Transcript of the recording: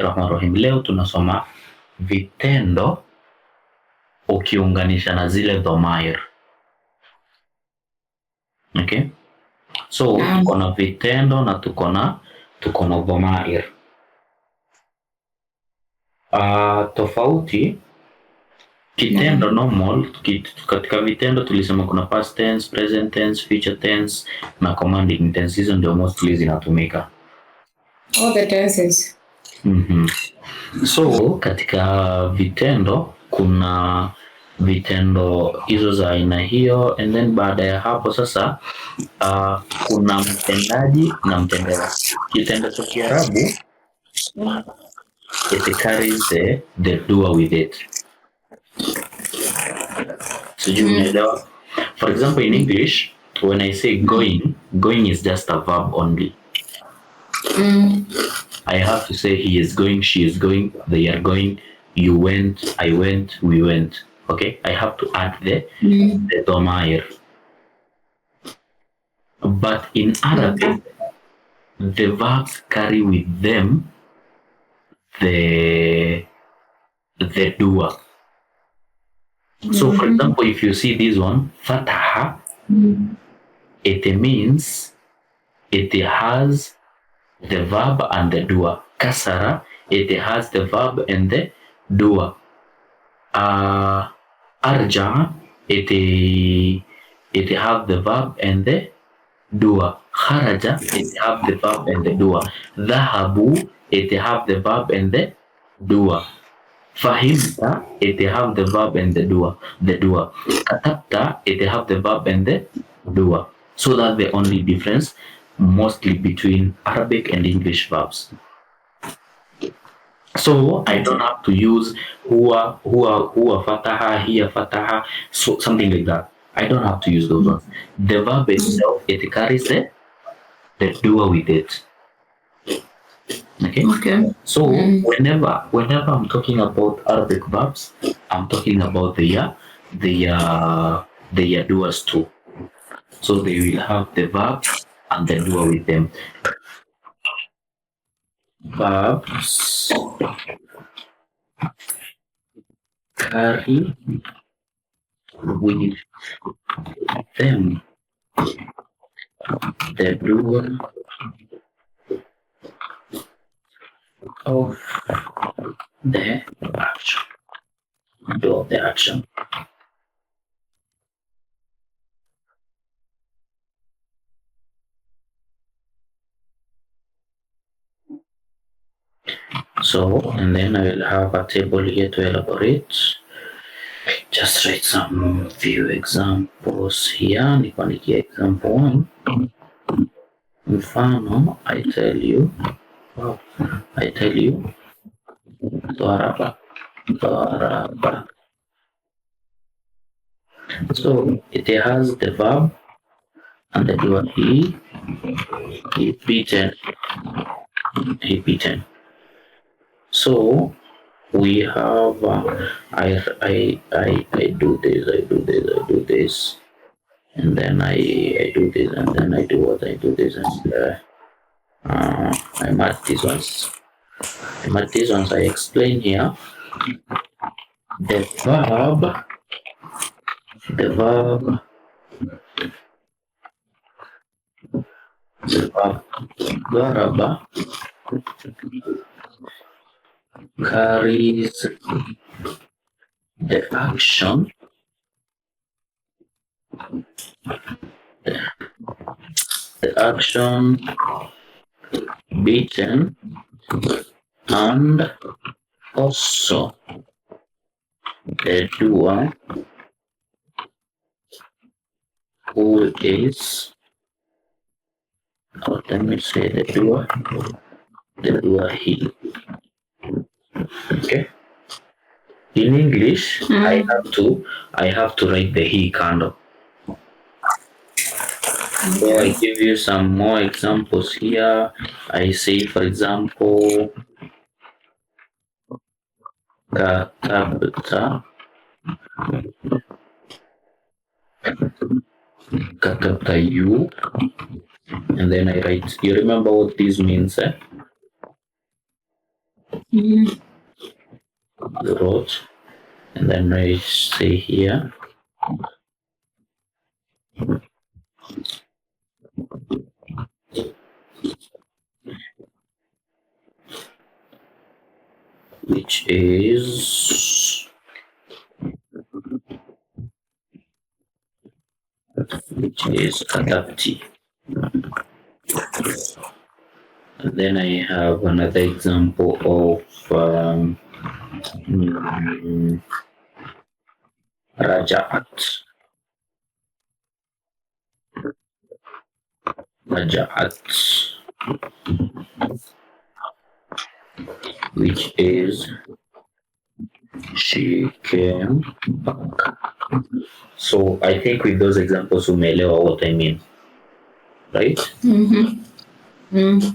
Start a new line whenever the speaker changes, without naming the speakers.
Bismillahirrahmanirrahim. Leo tunasoma vitendo ukiunganisha na zile dhomair. Okay? So tuko na vitendo na tuko na dhomair. Tofauti kitendo normal, katika vitendo tulisema kuna past tense, present tense, future tense na commanding tense. Hizo ndio mostly zinatumika.
All the tenses.
So katika vitendo kuna vitendo hizo za aina hiyo, and then baada ya hapo sasa kuna mtendaji na mtendewa. Kitendo cha Kiarabu it carries the doer with it. So you know, for example, in English, when I say going is just a verb only. I have to say he is going, she is going, they are going, you went, I went, we went. Okay, I have to add the domair. But in Arabic, the verbs carry with them the doer. So for example, if you see this one, fataha, it means it has the verb and the doer. Kasara, it has the verb and the doer. Arja, it have the verb and the doer. Kharaja, it have the verb and the doer. Dhahabu, it have the verb and the doer. Fahimta, it have the verb and the doer. Katabta, it have the verb and the doer. So that's the only difference mostly between Arabic and English verbs. So I don't have to use huwa fataha, hiya fataha, so something like that. I don't have to use those ones. The verb itself, it carries the doer with it. Okay. So whenever I'm talking about Arabic verbs, I'm talking about the doers too. So they will have the verb and the doer with them. Verbs carry with them the doer of the action. So, and then I will have a table here to elaborate. Just write some few examples here. Nipandikia example 1. Mfano, I tell you, Dharaba. So it has the verb and the doer. He beaten. So we have I do this, and then I do this, and then I do what I do this, and I mark these ones. I explain here the verb Dharaba carries the action beaten, and also the doer, who is, or let me say the doer he. Okay. In English, I have to write the he kind of. So I give you some more examples here. I say, for example, katabta you, and then I write. You remember what this means?
Mhm.
wrote, and then I say here which is adaptive. And then I have another example of Rajaat. Rajaat, which is she came back. So I think with those examples, umeelewa what I mean, right?
Mhm. Mm.